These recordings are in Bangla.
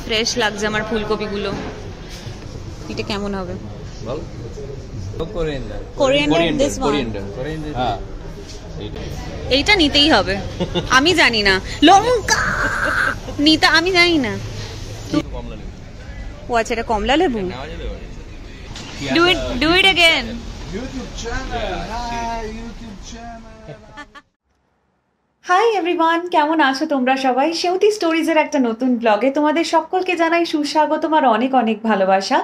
ফ্রেশ লাগছে আমার ফুলকপিগুলো। এটা কেমন হবে? এইটা নিতেই হবে। আমি জানি না লঙ্কা নিতে, আমি জানি না। ও আচ্ছা, এটা কমলা লেবু। Do it again. YouTube channel. Hi everyone, কেমন আছো তোমরা সবাই? সেউতি স্টোরিজের একটা নতুন ব্লগে তোমাদের সকলকে জানাই সুস্বাগত, তোমার অনেক অনেক ভালোবাসা।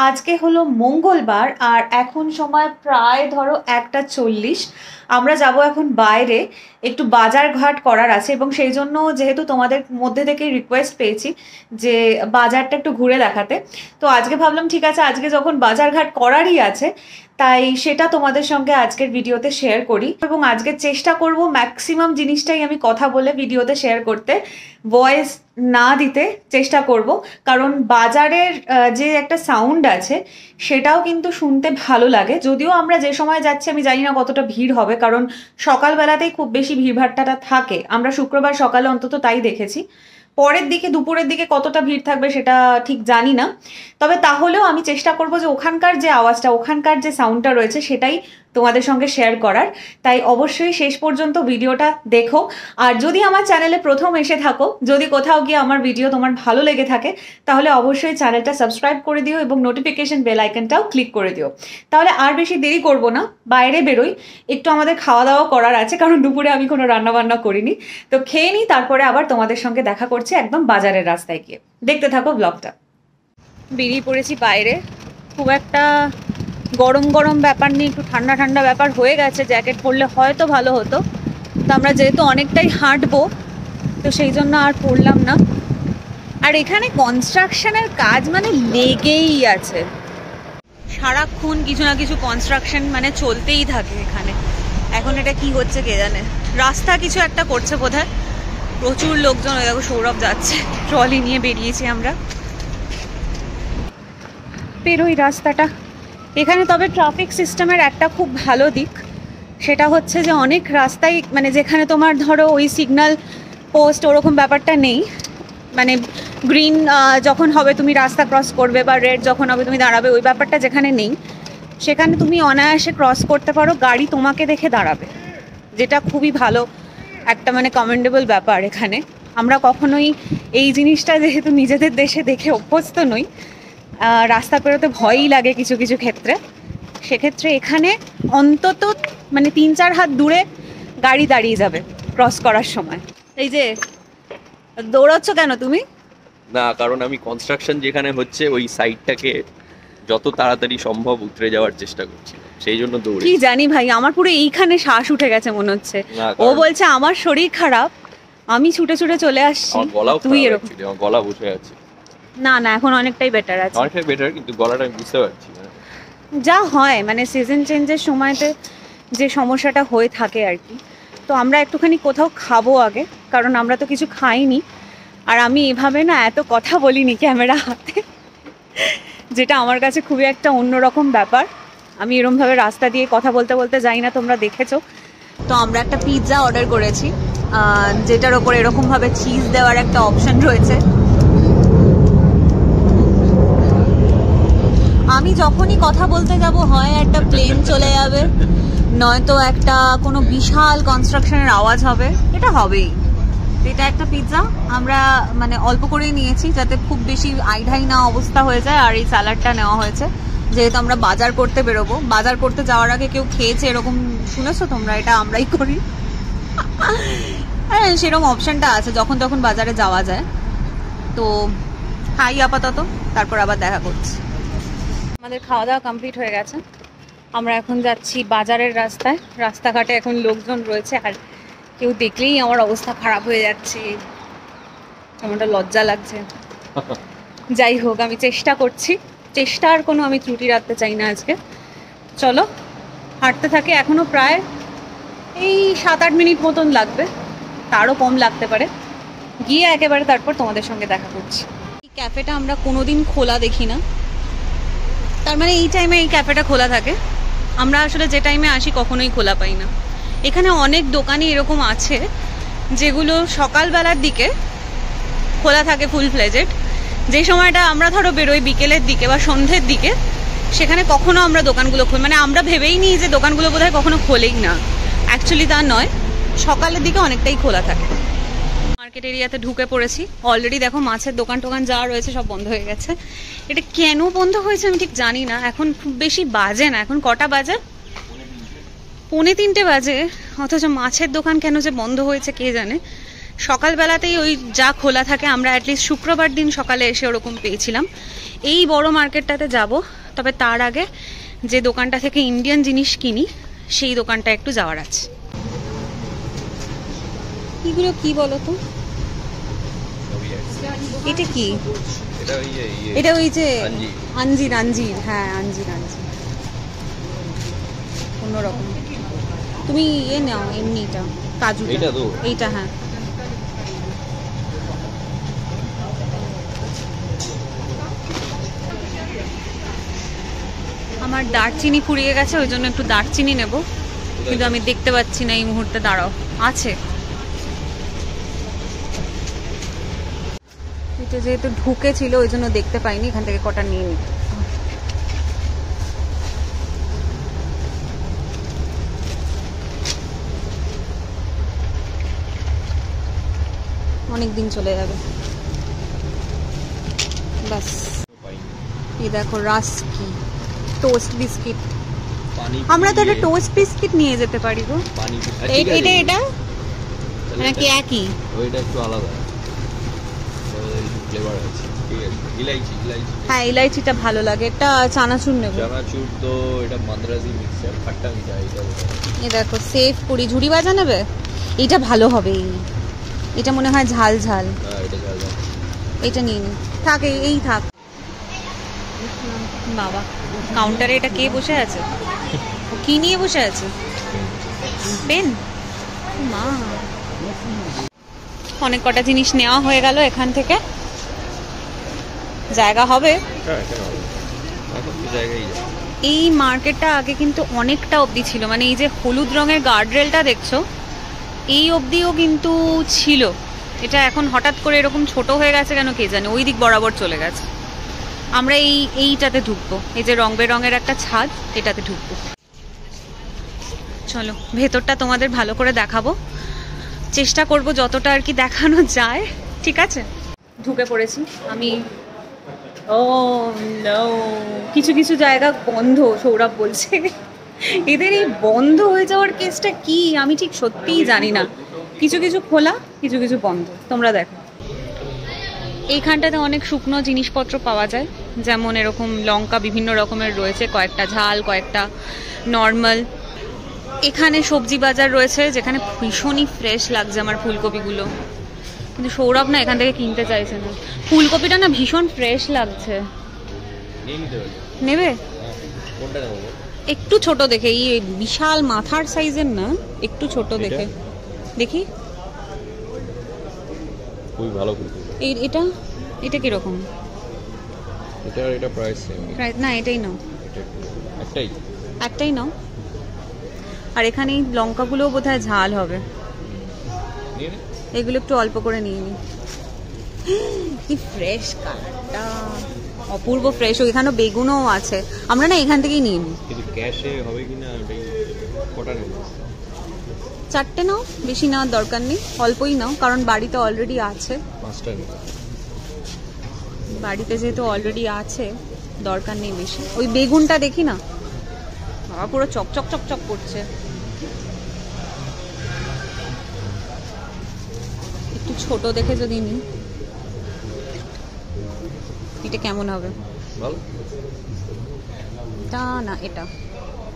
আজকে হলো মঙ্গলবার আর এখন সময় প্রায় ধরো 1:40। আমরা যাব এখন বাইরে, একটু বাজার ঘাট করার আছে এবং সেই জন্য যেহেতু তোমাদের মধ্যে থেকেই রিকোয়েস্ট পেয়েছি যে বাজারটা একটু ঘুরে দেখাতে, তো আজকে ভাবলাম ঠিক আছে, আজকে যখন বাজার ঘাট করারই আছে তাই সেটা তোমাদের সঙ্গে আজকের ভিডিওতে শেয়ার করি। এবং আজকে চেষ্টা করব ম্যাক্সিমাম জিনিসটাই আমি কথা বলে ভিডিওতে শেয়ার করতে, ভয়েস না দিতে চেষ্টা করব, কারণ বাজারের যে একটা সাউন্ড আছে সেটাও কিন্তু শুনতে ভালো লাগে। যদিও আমরা যে সময় যাচ্ছি আমি জানি না কতটা ভিড় হবে, কারণ সকালবেলাতেই খুব বেশি ভিড়ভাট্টাটা থাকে। আমরা শুক্রবার সকালে অন্তত তাই দেখেছি। পরের দিকে দুপুরের দিকে কতটা ভিড় থাকবে সেটা ঠিক জানি না, তবে তাহলেও আমি চেষ্টা করব যে ওখানকার যে আওয়াজটা, ওখানকার যে সাউন্ডটা রয়েছে সেটাই তোমাদের সঙ্গে শেয়ার করার। তাই অবশ্যই শেষ পর্যন্ত ভিডিওটা দেখো। আর যদি আমার চ্যানেলে প্রথম এসে থাকো, যদি কোথাও গিয়ে আমার ভিডিও তোমার ভালো লেগে থাকে, তাহলে অবশ্যই চ্যানেলটা সাবস্ক্রাইব করে দিও এবং নোটিফিকেশন বেল আইকনটাও ক্লিক করে দিও। তাহলে আর বেশি দেরি করব না, বাইরে বেরোই। একটু আমাদের খাওয়া দাওয়া করার আছে, কারণ দুপুরে আমি কোনো রান্নাবান্না করিনি। তো খেয়ে নিই, তারপরে আবার তোমাদের সঙ্গে দেখা করছি একদম বাজারের রাস্তায় গিয়ে। দেখতে থাকো ব্লগটা। বেরিয়ে পড়েছি বাইরে। খুব একটা গরম গরম ব্যাপার নেই, একটু ঠান্ডা ঠান্ডা ব্যাপার হয়ে গেছে। জ্যাকেট পরলে হয়তো ভালো হতো, তো আমরা যেহেতু অনেকটাই হাঁটবো তো সেই জন্য আর পরলাম না। আর এখানে কনস্ট্রাকশনের কাজ মানে লেগেই আছে, সারাক্ষণ কিছু না কিছু কনস্ট্রাকশন মানে চলতেই থাকে এখানে। এখন এটা কি হচ্ছে কে জানে, রাস্তা কিছু একটা করছে বোধহয়। প্রচুর লোকজন, ওই দেখো সৌরভ যাচ্ছে, ট্রলি নিয়ে বেরিয়েছি আমরা। বেরোই রাস্তাটা এখানে। তবে ট্রাফিক সিস্টেমের একটা খুব ভালো দিক, সেটা হচ্ছে যে অনেক রাস্তায় মানে যেখানে তোমার ধরো ওই সিগন্যাল পোস্ট ওরকম ব্যাপারটা নেই, মানে গ্রিন যখন হবে তুমি রাস্তা ক্রস করবে বা রেড যখন হবে তুমি দাঁড়াবে, ওই ব্যাপারটা যেখানে নেই সেখানে তুমি অনায়াসে ক্রস করতে পারো, গাড়ি তোমাকে দেখে দাঁড়াবে, যেটা খুবই ভালো একটা মানে কমেন্ডেবল ব্যাপার এখানে। আমরা কখনোই এই জিনিসটা যেহেতু নিজেদের দেশে দেখে অভ্যস্ত নই, রাস্তা পেরোতে ভয়ই লাগে কিছু কিছু ক্ষেত্রে। সেক্ষেত্রে এখানে অন্তত মানে 3-4 হাত দূরে গাড়ি দাঁড়িয়ে যাবে ক্রস করার সময়। এই যে দৌড়াচ্ছ কেন তুমি? না, কারণ আমি কনস্ট্রাকশন যেখানে হচ্ছে ওই সাইডটাকে যত তাড়াতাড়ি সম্ভব উতরে যাওয়ার চেষ্টা করছি, সেই জন্য দৌড়ে। কি জানি ভাই, আমার পুরো এইখানে শ্বাস উঠে গেছে মনে হচ্ছে। ও বলছে আমার শরীর খারাপ, আমি ছুটে ছুটে চলে আসছি, তুই এরকম। আমার গলা বসে আছে। না না, এখন অনেকটাই বেটার আছে। অনেকটাই বেটার, কিন্তু গলাটা আমি বুঝতে পারছি না। যা হয় মানে সিজন চেঞ্জের সময়তে যে সমস্যাটা হয়ে থাকে আর কি। তো আমরা একটুখানি কোথাও খাবো আগে, কারণ আমরা তো কিছু খাইনি। আর আমি এভাবে না এত কথা বলিনি ক্যামেরা হাতে, যেটা আমার কাছে খুবই একটা অন্যরকম ব্যাপার। আমি এরমভাবে রাস্তা দিয়ে কথা বলতে বলতে যাই না, তোমরা দেখেছো। তো আমরা একটা পিৎজা অর্ডার করেছি, যেটার ওপর এরকমভাবে চিজ দেওয়ার একটা অপশন রয়েছে। আমি যখনই কথা বলতে যাব হয় একটা প্লেন চলে যাবে, নয়তো একটা কোনো বিশাল কনস্ট্রাকশনের আওয়াজ হবে, এটা হবেই। এটা একটা পিৎজা আমরা মানে অল্প করেই নিয়েছি, যাতে খুব বেশি আইঢাই না অবস্থা হয়ে যায়। আর এই স্যালাডটা নেওয়া হয়েছে, যেহেতু আমরা বাজার করতে বেরোবো। বাজার করতে যাওয়ার আগে কেউ খেয়েছে এরকম শুনেছো তোমরা? এটা আমরাই করি। হ্যাঁ, সেরকম অপশনটা আছে যখন তখন বাজারে যাওয়া যায়। তো খাই আপাতত, তারপর আবার দেখা করছি। আমাদের খাওয়া দাওয়া কমপ্লিট হয়ে গেছে, আমরা এখন যাচ্ছি বাজারের রাস্তায়। রাস্তাঘাটে এখন লোকজন রয়েছে, আর কেউ দেখলেই আমার অবস্থা খারাপ হয়ে যাচ্ছে, কেমনটা লজ্জা লাগছে। যাই হোক, আমি চেষ্টা করছি, চেষ্টার কোনো আমি ত্রুটি রাখতে চাই না আজকে। চলো হাঁটতে থাকে, এখনো প্রায় এই 7-8 মিনিট মতন লাগবে, তারও কম লাগতে পারে। গিয়ে একেবারে তারপর তোমাদের সঙ্গে দেখা করছি। এই ক্যাফেটা আমরা কোনোদিন খোলা দেখি না, তার মানে এই টাইমে এই ক্যাফেটা খোলা থাকে। আমরা আসলে যে টাইমে আসি কখনোই খোলা পাই না। এখানে অনেক দোকানই এরকম আছে যেগুলো সকালবেলার দিকে খোলা থাকে ফুল ফ্লেজেড, যে সময়টা আমরা ধরো বেরোই বিকেলের দিকে বা সন্ধ্যের দিকে, সেখানে কখনো আমরা দোকানগুলো মানে আমরা ভেবেই নিই যে দোকানগুলো বোধহয় কখনো খোলেই না। অ্যাকচুয়ালি তা নয়, সকালের দিকে অনেকটাই খোলা থাকে। মার্কেট এরিয়াতে ঢুকে পড়েছি। অলরেডি দেখো মাছের দোকান টোকান যা রয়েছে সব বন্ধ হয়ে গেছে। এটা কেন বন্ধ হয়েছে আমি ঠিক জানি না। এখন খুব বেশি বাজে না। এখন কটা বাজে? 2:45 বাজে, অথচ মাছের দোকান কেন যে বন্ধ হয়েছে কে জানে। সকালবেলাতেই ওই যা খোলা থাকে, আমরা অ্যাটলিস্ট শুক্রবার দিন সকালে এসে ওরকম পেয়েছিলাম। এই বড় মার্কেটটাতে যাব, তবে তার আগে যে দোকানটা থেকে ইন্ডিয়ান জিনিস কিনি সেই দোকানটা একটু যাওয়ার আছে। এগুলো কি বলো তো? এটা কি? এটা ওই যে আঞ্জির। হ্যাঁ, আঞ্জির অন্যরকম। তুমি নাও এমনিটা, কাজু। এইটা হ্যাঁ। আমার দারচিনি ফুরিয়ে গেছে, ওই জন্য একটু দারচিনি নেব, কিন্তু আমি দেখতে পাচ্ছি না এই মুহূর্তে। দাঁড়াও, আছে। এটা যেহেতু ঢুকে ছিল ওই জন্য দেখতে পাইনি, এখান থেকে কটা নিয়ে নি। অনেক দিন চলে যাবে। বাস। এই দেখো রাস্কি টোস্ট বিস্কিট। আমরা তো একটা টোস্ট বিস্কিট নিয়ে যেতে পারি গো। এটা নাকি একই? ওইটা একটু আলাদা ফ্লেভার আছে। ঠিক আছে, ইলাইচি। হ্যাঁ, ইলাইচিটা ভালো লাগে। এটা চানাচুর নেব। চানাচুর তো এটা মাদ্রাজি মিক্সচার, খাট্টা মিঠা। এই দেখো সেফ পুরি ঝুড়ি ভাজা নেবে? এটা ভালো হবে। এটা মনে হয় ঝাল ঝাল। হ্যাঁ, এটা ঝাল। এটা নিয়ে নি। থাক, এই থাক। বাবা, কাউন্টারে এটা কে বসে আছে? কি নিয়ে বসে আছে? পেন? মা, অনেক কটা জিনিস নেওয়া হয়ে গেল এখান থেকে। জায়গা হবে? এই মার্কেটটা আগে কিন্তু অনেকটা অবধি ছিল, মানে এই যে হলুদ রঙের গার্ডরেলটা দেখছো, এই অবধিও কিন্তু ছিল। এটা এখন হঠাৎ করে এরকম ছোট হয়ে গেছে কেন কে জানে, ওই দিক বরাবর চলে গেছে। আমরা এইটাতে ঢুকবো, এই যে রং বেরঙের একটা ছাদ, এটাতে ঢুকবো। চলো ভেতরটা তোমাদের ভালো করে দেখাবো, চেষ্টা করব যতটা আর কি দেখানো যায়। ঠিক আছে, ঢুকে পড়েছি আমি। ও নো, কিছু কিছু জায়গা বন্ধ। সৌরভ বলছে এদের এই বন্ধ হয়ে যাওয়ার কেসটা কি আমি ঠিক সত্যিই জানি না। কিছু কিছু খোলা, কিছু কিছু বন্ধ। তোমরা দেখো এইখানটাতে অনেক শুকনো জিনিসপত্র পাওয়া যায়, যেমন এরকম লঙ্কা বিভিন্ন রকমের রয়েছে, কয়েকটা ঝাল, কয়েকটা নর্মাল। এখানে সবজি বাজার রয়েছে যেখানে ভীষণই ফ্রেশ লাগছে আমার ফুলকপিগুলো, কিন্তু সৌরভ না এখান থেকে কিনতে চাইছে না। ফুলকপিটা না ভীষণ ফ্রেশ লাগছে। নেবে? একটু ছোট দেখে, এই বিশাল মাথার সাইজের না, একটু ছোট দেখে। দেখি খুবই ভালো ফুলকপি। এটা এটা কি রকম? এটা প্রাইস সেম। প্রাইস না, এটাই নাও। একটাই নাও। আর এখানে এই লঙ্কাগুলোও বোধহয় ঝাল হবে। এগুলো একটু অল্প করে নিয়ে নি। কি ফ্রেশ কালারটা, অপূর্ব ফ্রেশ। ওইখানে বেগুনও আছে। আমরা না এখান থেকেই নিয়ে নিই। কিন্তু ক্যাশে হবে কিনা কটা নেব? 4টে নাও, বেশি নেওয়ার দরকার নেই, অল্পই নাও, কারণ বাড়িতে অলরেডি আছে। 5টা নেব। বাড়িতে যেহেতু অলরেডি আছে দরকার নেই বেশি। ওই বেগুনটা দেখি না, বাবা পুরো চকচক চকচক করছে। একটু ছোট দেখে যদি নিই। এটা কেমন হবে? ভালো। তা না, এটা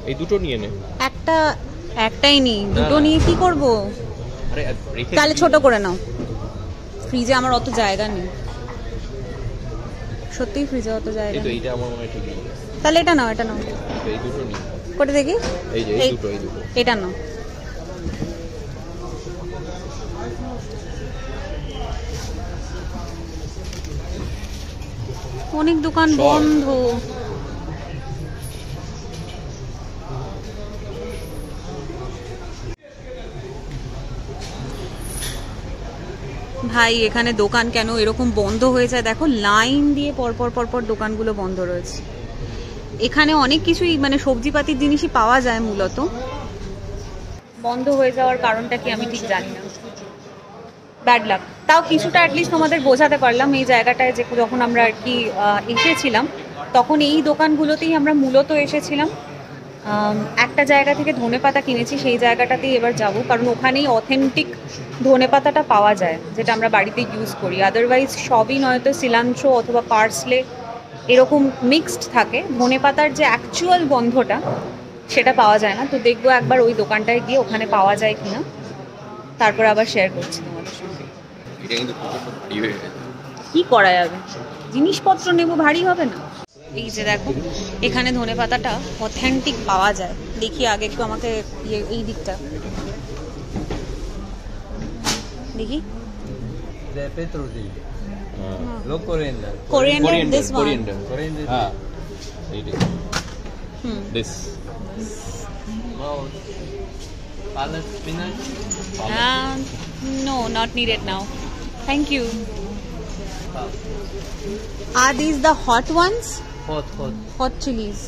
এই দুটো নিয়ে নে। একটাই নি, দুটো নিয়ে কি করব? আরে তাহলে ছোট করে নাও। ফ্রিজে আমার অত জায়গা নেই, সত্যিই ফ্রিজে অত জায়গা নেই। এইটা আমার মনে হয় ঠিক আছে। তাহলে এটা নাও। এই দুটো নিয়ে কোটা দেখি। এই দুটো এটা নাও। অনেক দোকান বন্ধ। ভাই এখানে দোকান কেন এরকম বন্ধ হয়ে যায়, দেখো লাইন দিয়ে পরপর পরপর দোকানগুলো বন্ধ রয়েছে। এখানে অনেক কিছুই মানে সবজিপাতির জিনিসই পাওয়া যায়, মূলত বন্ধ হয়ে যাওয়ার কারণটা কি আমি ঠিক জানি না। Bad luck. তাও কিছুটা অ্যাটলিস্ট তোমাদের বোঝাতে পারলাম এই জায়গাটায়, যে যখন আমরা আর কি এসেছিলাম তখন এই দোকানগুলোতেই আমরা মূলত এসেছিলাম। একটা জায়গা থেকে ধনেপাতা কিনেছি, সেই জায়গাটাতেই এবার যাব, কারণ ওখানেই অথেন্টিক ধনেপাতাটা পাওয়া যায় যেটা আমরা বাড়িতে ইউজ করি। আদারওয়াইজ সবই নয়তো সিলান্ট্রো অথবা পার্সলে এরকম মিক্সড থাকে, ধনেপাতার যে অ্যাকচুয়াল গন্ধটা সেটা পাওয়া যায় না। তো দেখবো একবার ওই দোকানটায় গিয়ে ওখানে পাওয়া যায় কিনা, তারপর আবার শেয়ার করছি তোমাদের সঙ্গে। কি করা যাবে, জিনিসপত্র নেবো, ভারী হবে না। এই যে দেখো এখানে ধনেপাতাটা অথেন্টিক পাওয়া যায়। দেখি আগে একটু আমাকে এই দিকটা দেখি। Coriander, this one. This. No, not needed now. Thank you. Are these the hot ones? Hot chilies.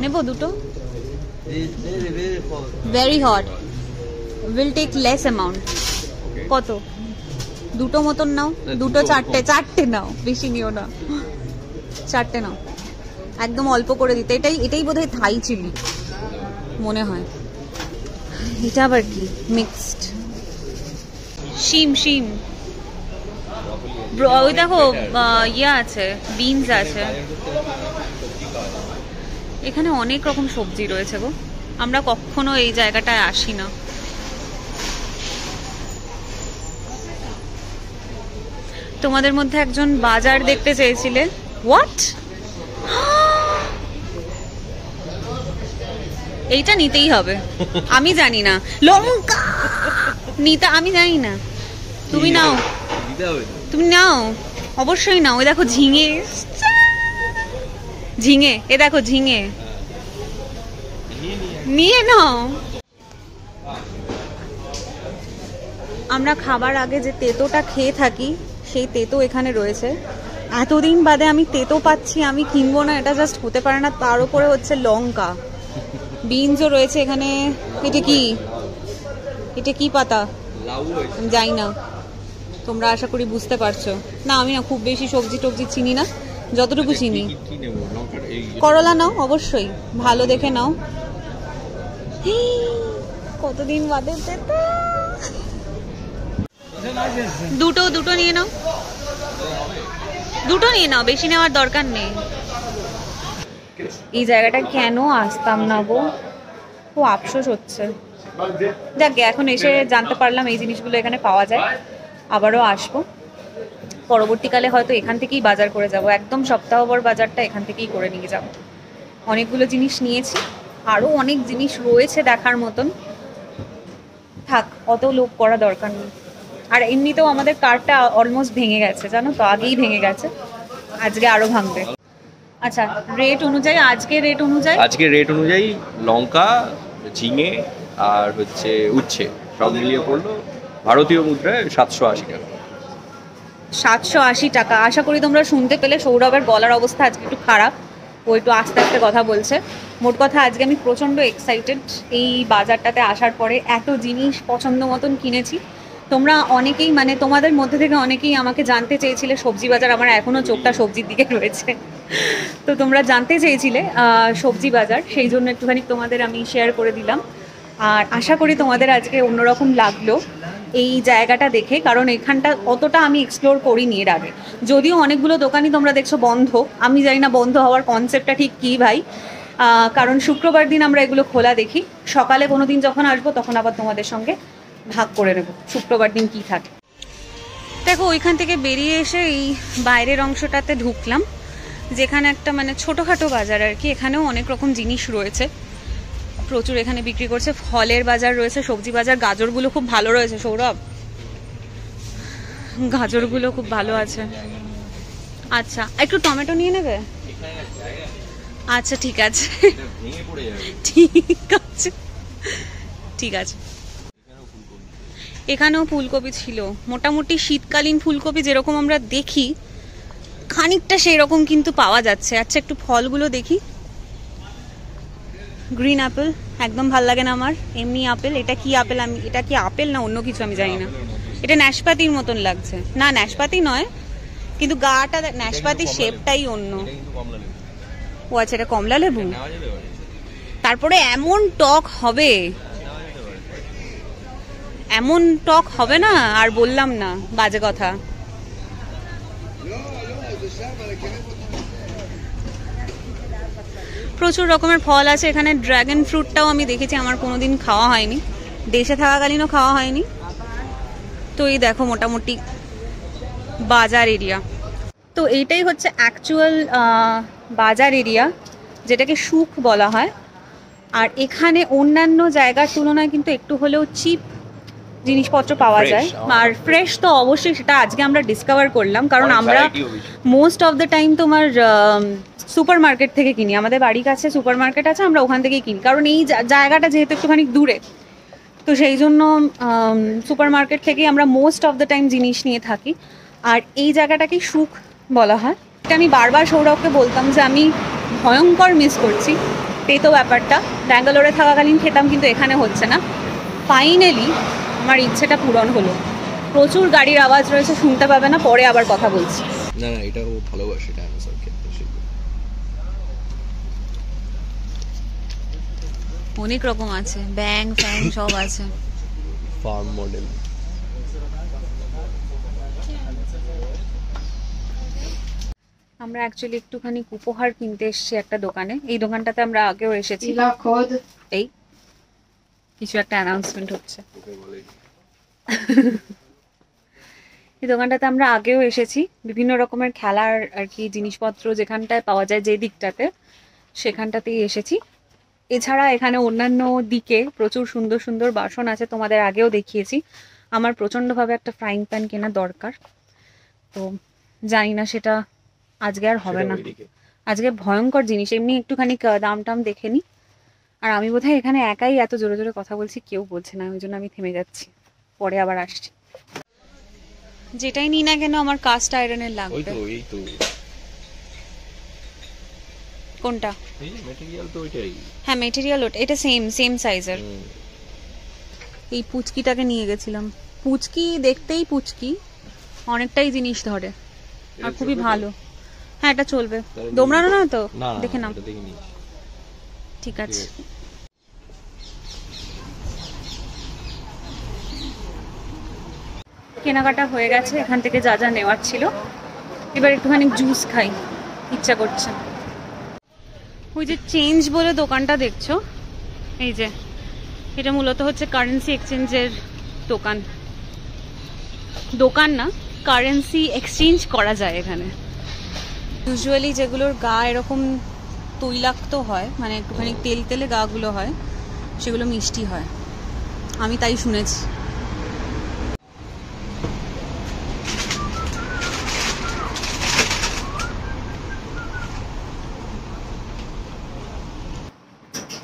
Nebo duto? Very hot. Will take less amount. Koto? দুটো মতন নাও, দুটো চারটে নাও, বেশি নিও না, চারটে নাও, একদম অল্প করে দিতে। এটাই বোধহয় থাই চিলি মনে হয়। এটা আবার কি মিক্সড শিম ওই দেখো ইয়ে আছে, বিনস আছে। এখানে অনেক রকম সবজি রয়েছে গো, আমরা কখনো এই জায়গাটায় আসি না। তোমাদের মধ্যে একজন বাজার দেখতে চেয়েছিলে। হোয়াট? এইটা নিতেই হবে, আমি জানি না। লঙ্কা নিতে আমি জানি না, তুমি নাও, তুমি নাও, অবশ্যই নাও। ওই দেখো ঝিঙে, এ দেখো ঝিঙে, নিয়ে নাও। আমরা খাবার আগে যে তেতোটা খেয়ে থাকি সেই তেতো এখানে রয়েছে। এতদিন বাদে আমি তেতো পাচ্ছি, আমি কিনবো না এটা জাস্ট হতে পারে না। তার উপরে হচ্ছে লঙ্কা, বিনসও রয়েছে এখানে। এটা কি পাতা যাই না, তোমরা আশা করি বুঝতে পারছো। না আমি না খুব বেশি সবজি টবজি চিনি না, যতটুকু চিনি। করলা নাও, অবশ্যই ভালো দেখে নাও। কতদিন বাদে তেতো। দুটো নিয়ে নাও, দুটো নিয়ে নাও, বেশি নেওয়ার দরকার নেই। এই জায়গাটা কেন আসতাম না গো, খুব আফসোস হচ্ছে। যাক এখন এসে জানতে পারলাম এই জিনিসগুলো এখানে পাওয়া যায়। আবারও আসবো পরবর্তীকালে, হয়তো এখান থেকেই বাজার করে যাব, একদম সপ্তাহভর বাজারটা এখান থেকেই করে নিয়ে যাব। অনেকগুলো জিনিস নিয়েছি, আরও অনেক জিনিস রয়েছে দেখার মতন। থাক, অত লোভ করা দরকার নেই। আর এমনিতেও আমাদের কার্টটা অলমোস্ট ভেঙে গেছে, জানো তো, আগেই ভেঙে গেছে, আজকে আরো ভাঙবে। আচ্ছা, রেট অনুযায়ী আজকে রেট অনুযায়ী লঙ্কা, ঝিঙে আর হচ্ছে উচ্ছে সব মিলিয়ে পড়লো ভারতীয় মুদ্রায় 780 টাকা। 780 টাকা। আশা করি তোমরা শুনতে পেলে। সৌরভের গলার অবস্থা আজকে একটু খারাপ, ও একটু আস্তে আস্তে কথা বলছে। মোট কথা আজকে আমি প্রচণ্ড এক্সাইটেড এই বাজারটাতে আসার পরে। এত জিনিস পছন্দ মতন কিনেছি। তোমরা অনেকেই মানে তোমাদের মধ্যে থেকে অনেকেই আমাকে জানতে চেয়েছিলে সবজি বাজার, আমার এখনও চোখটা সবজির দিকে রয়েছে, তো তোমরা জানতে চেয়েছিলে সবজি বাজার, সেই জন্য একটুখানি তোমাদের আমি শেয়ার করে দিলাম। আর আশা করি তোমাদের আজকে অন্যরকম লাগলো এই জায়গাটা দেখে, কারণ এখানটা অতটা আমি এক্সপ্লোর করিনি এর আগে। যদিও অনেকগুলো দোকানই তোমরা দেখছো বন্ধ, আমি জানি না বন্ধ হওয়ার কনসেপ্টটা ঠিক কী ভাই, কারণ শুক্রবার দিন আমরা এগুলো খোলা দেখি। সকালে কোনো দিন যখন আসবো তখন আবার তোমাদের সঙ্গে ভাগ করে নেব শুক্রবার দিন কী থাকে। দেখো ওইখান থেকে বেরিয়ে এসে এই বাইরের অংশটাতে ঢুকলাম, যেখানে একটা মানে ছোটোখাটো বাজার আর কি। এখানেও অনেক রকম জিনিস রয়েছে, প্রচুর এখানে বিক্রি করছে। ফলের বাজার রয়েছে, সবজি বাজার। গাজরগুলো খুব ভালো রয়েছে সৌরভ, গাজরগুলো খুব ভালো আছে। আচ্ছা একটু টমেটো নিয়ে নেবে? আচ্ছা ঠিক আছে, ঠিক আছে ঠিক আছে। এখানেও ফুলকপি ছিল, মোটামুটি শীতকালীন ফুলকপি যেরকম আমরা দেখি খানিকটা সেই রকম কিন্তু পাওয়া যাচ্ছে। আচ্ছা একটু ফলগুলো দেখি। গ্রিন অ্যাপেল একদম ভাল লাগে না আমার, এমনি আপেল। এটা কি আপেল, আমি এটা কি আপেল না অন্য কিছু আমি জানি না। এটা ন্যাশপাতির মতন লাগছে, না ন্যাশপাতি নয়, কিন্তু গাটা ন্যাশপাতির শেপটাই অন্য। ও আচ্ছা এটা কমলা লেবু। তারপরে এমন টক হবে, এমন টক হবে না আর বললাম না বাজে কথা। প্রচুর রকমের ফল আছে এখানে। ড্রাগন ফ্রুটটাও আমি দেখেছি, আমার কোনোদিন খাওয়া হয়নি, দেশে থাকাকালীনও খাওয়া হয়নি। তো এই দেখো মোটামুটি বাজার এরিয়া। তো এইটাই হচ্ছে অ্যাকচুয়াল বাজার এরিয়া, যেটাকে সুখ বলা হয়। আর এখানে অন্যান্য জায়গার তুলনায় কিন্তু একটু হলেও চিপ জিনিসপত্র পাওয়া যায়, আর ফ্রেশ তো অবশ্যই, সেটা আজকে আমরা ডিসকভার করলাম। কারণ আমরা মোস্ট অফ দ্য টাইম তোমার সুপার মার্কেট থেকে কিনি, আমাদের বাড়ির কাছে সুপার মার্কেট আছে, আমরা ওখান থেকেই কিনি। কারণ এই জায়গাটা যেহেতু একটুখানি দূরে, তো সেই জন্য সুপার মার্কেট থেকেই আমরা মোস্ট অফ দ্য টাইম জিনিস নিয়ে থাকি। আর এই জায়গাটাকেই সুখ বলা হয়। এটা আমি বারবার সৌরভকে বলতাম যে আমি ভয়ঙ্কর মিস করছি পেতো ব্যাপারটা। ব্যাঙ্গালোরে থাকাকালীন খেতাম, কিন্তু এখানে হচ্ছে না। ফাইনালি আমার ইচ্ছেটা পূরণ হলো। প্রচুর গাড়ির আওয়াজ রয়েছে, শুনতে পাবে না, পরে আবার কথা বলছি। না না, এটাও ভালোবাসে ডাইনোসর খেতে। অনেক রকম আছে, ব্যাং ফ্যাং সব আছে। Farm model. আমরা অ্যাকচুয়ালি একটুখানি উপহার কিনতে এসেছি একটা দোকানে। এই দোকানটাতে আমরা আগেও এসেছি। এই কিছু একটা অ্যানাউন্সমেন্ট হচ্ছে। এই দোকানটাতে আমরা আগেও এসেছি, বিভিন্ন রকমের খেলার আর কি জিনিসপত্র যেখানটায় পাওয়া যায়, যে দিকটাতে, সেখানটাতেই এসেছি। এছাড়া এখানে অন্যান্য দিকে প্রচুর সুন্দর সুন্দর বাসন আছে, তোমাদের আগেও দেখিয়েছি। আমার প্রচণ্ডভাবে একটা ফ্রাইং প্যান কেনা দরকার, তো জানি না সেটা আজকে আর হবে না। আজকে ভয়ঙ্কর জিনিস, এমনি একটুখানি দাম টাম দেখে নি। আর আমি বোধহয় এখানে একাই এত জোরে জোরে কথা বলছি, কেউ বলছে না, ওই জন্য আমি থেমে যাচ্ছি, পরে আবার আসছি। যেটাই নিই না কেন আমার কাস্ট আয়রনের লাগবে। কোনটা? মেটেরিয়াল তো ওইটাই। হ্যাঁ মেটেরিয়াল ওটা, এটা সেম সাইজের। এই পুচকিটাকে নিয়ে গেছিলাম, পুচকি দেখতেই পুচকি, অনেকটাই জিনিস ধরে আর খুবই ভালো। হ্যাঁ এটা চলবে, দোমড়ানো না তো? দেখে নাও, ঠিক আছে। কেনাকাটা হয়ে গেছে, এখান থেকে যা যা নেওয়ার ছিল। এবার একটুখানি জুস খাই, ইচ্ছা করছে। ওই যে চেঞ্জ বলে দোকানটা দেখছো, এই যে এটা মূলত হচ্ছে কারেন্সি এক্সচেঞ্জের দোকান। দোকান না, কারেন্সি এক্সচেঞ্জ করা যায় এখানে। ইউজুয়ালি যেগুলোর গা এরকম তৈলাক্ত হয়, মানে একটুখানি তেল তেলে গাগুলো হয়, সেগুলো মিষ্টি হয়, আমি তাই শুনেছি।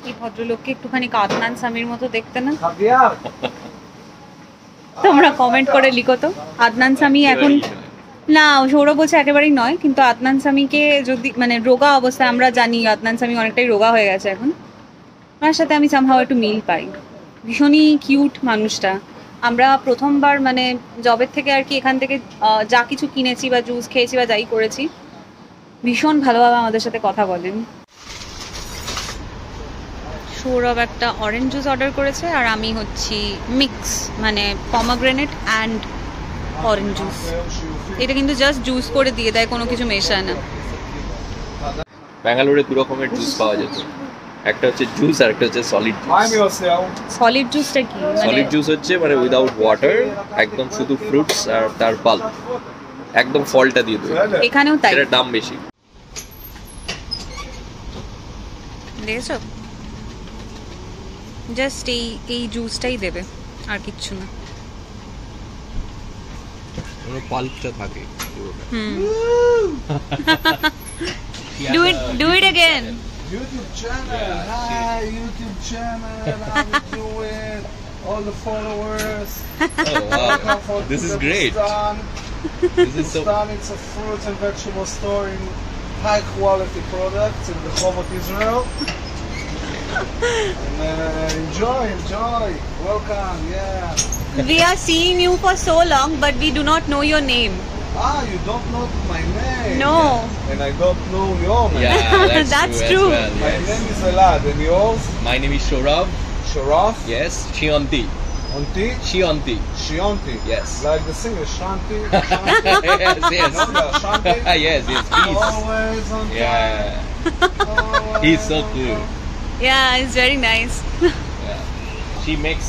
এই ভদ্রলোককে একটুখানি আদনান সামির মতো দেখতে না? তোমরা কমেন্ট করে লিখো তো, আদনান সামি এখন না, সৌরভ বলছে একেবারেই নয়, কিন্তু আদনান সামিকে যদি মানে রোগা অবস্থায়, আমরা জানি আদনান সামি অনেকটাই রোগা হয়ে গেছে এখন, ওনার সাথে আমি সামহাও একটু মিল পাই। ভীষণই কিউট মানুষটা। আমরা প্রথমবার মানে জবের থেকে আর কি এখান থেকে যা কিছু কিনেছি বা জুস খেয়েছি বা যাই করেছি, ভীষণ ভালোভাবে আমাদের সাথে কথা বলেন। সৌরভ একটা অরেঞ্জ জুস অর্ডার করেছে, আর আমি হচ্ছি মিক্স, মানে পমাগ্রেনেট অ্যান্ড অরেঞ্জ জুস। এটা কিন্তু জাস্ট জুস করে দিয়ে দেয়, কোনো কিছু মেশায় না। ব্যাঙ্গালোরে দু রকমের জুস পাওয়া যেত, একটা হচ্ছে জুস আর একটা হচ্ছে সলিড জুস। সলিড জুসটা কি? সলিড জুস হচ্ছে মানে উইদাউট ওয়াটার, একদম শুধু ফ্রুটস আর তার পাল্প, একদম ফলটা দিয়ে দেবে। এখানেও তাই, এর দাম বেশি। দেখেছো, জাস্ট এই জুসটাই দেবে, আর কিচ্ছু না। ওর পাল্পটা থাকে। Do it again. YouTube channel. Hi, YouTube channel. How you doing? All the followers. Welcome for This is the great. Bustan. This is so. Bustan, it's a fruit and vegetable store in high quality products in the Rehovot, Israel. And enjoy. Welcome, yeah. We are seeing you for so long, but we do not know your name. You don't know my name. No. And I don't know your name. Yeah, That's as true. well, My yes. name is Elad, and yours? My name is Shorav. Sharaf, Yes, Shionti. Onti, Shionti. Shionti. Yes. Like the singer Shanti. yes, No, the Shanti. yes, please. Always on time. Yeah, Always he's so on cool. time. Yeah, it's very nice. Yeah. She makes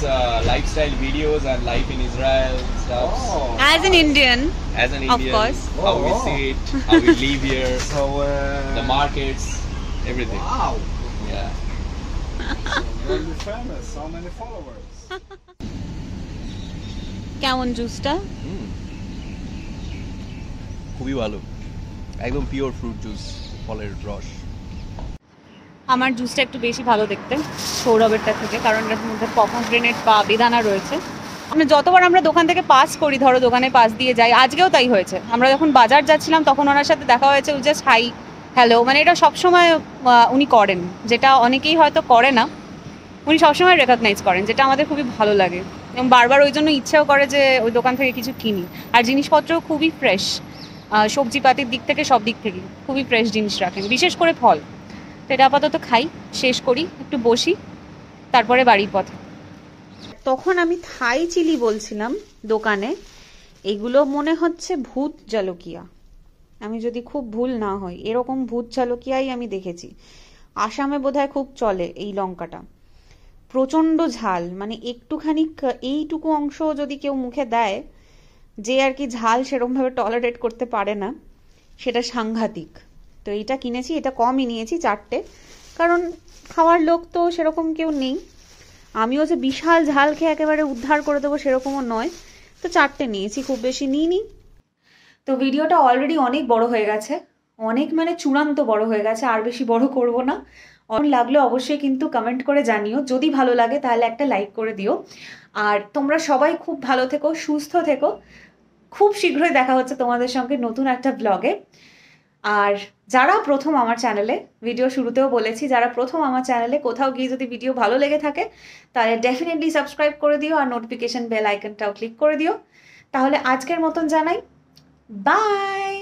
lifestyle videos and life in Israel stuff. Oh. As an Indian, As an Of Indian, course. how we Oh. see it, how we live here, So, the markets, everything. wow. Yeah. Really famous. So many followers. কেমন জুসটা? খুবই ভালো, একদম পিওর ফ্রুট জুস, ফলের রস। আমার জুসটা একটু বেশি ভালো দেখতে সৌরভেরটা থেকে, কারণ এর মধ্যে পমগ্রেনেট বা বেদানা রয়েছে। আমরা যতবার আমরা দোকান থেকে পাস করি, ধরো দোকানে পাস দিয়ে যাই, আজকেও তাই হয়েছে। আমরা যখন বাজার যাচ্ছিলাম তখন ওনার সাথে দেখা হয়েছে, জাস্ট হাই হ্যালো, মানে এটা সবসময় উনি করেন, যেটা অনেকেই হয়তো করে না। উনি সবসময় রেকগনাইজ করেন, যেটা আমাদের খুবই ভালো লাগে এবং বারবার ওই জন্য ইচ্ছেও করে যে ওই দোকান থেকে কিছু কিনি। আর জিনিসপত্রও খুবই ফ্রেশ, সবজিপাতির দিক থেকে সব দিক থেকে খুবই ফ্রেশ জিনিস রাখেন, বিশেষ করে ফল। তো এটা আপাতত খাই, শেষ করি, একটু বসি, তারপরে বাড়ির পথে। তখন আমি থাই চিলি বলছিলাম দোকানে, এগুলো মনে হচ্ছে ভূত জালুকিয়া, আমি যদি খুব ভুল না হয় এরকম ভূত জালুকিয়াই আমি দেখেছি। আসামে বোধহয় খুব চলে এই লঙ্কাটা, প্রচণ্ড ঝাল, মানে একটুখানি এইটুকু অংশ যদি কেউ মুখে দেয়, যে আর কি ঝাল সেরকমভাবে টলারেট করতে পারে না, সেটা সাংঘাতিক। তো এইটা কিনেছি, এটা কমই নিয়েছি, 4টে, কারণ খাওয়ার লোক তো সেরকম কেউ নেই। আমিও যে বিশাল ঝাল খেয়ে একেবারে উদ্ধার করে দেবো সেরকমও নয়, তো 4টে নিয়েছি, খুব বেশি নিইনি। তো ভিডিওটা অলরেডি অনেক বড় হয়ে গেছে, অনেক মানে চূড়ান্ত বড় হয়ে গেছে, আর বেশি বড় করব না। লাগলে অবশ্যই কিন্তু কমেন্ট করে জানিও, যদি ভালো লাগে তাহলে একটা লাইক করে দিও। আর তোমরা সবাই খুব ভালো থেকো, সুস্থ থেকো, খুব শীঘ্রই দেখা হচ্ছে তোমাদের সঙ্গে নতুন একটা ব্লগে। আর যারা প্রথম আমার চ্যানেলে, ভিডিও শুরুতেও বলেছি, যারা প্রথম আমার চ্যানেলে, কোথাও গিয়ে যদি ভিডিও ভালো লেগে থাকে তাহলে ডেফিনেটলি সাবস্ক্রাইব করে দিও আর নোটিফিকেশন বেল আইকনটাও ক্লিক করে দিও। তাহলে আজকের মতন জানাই বাই।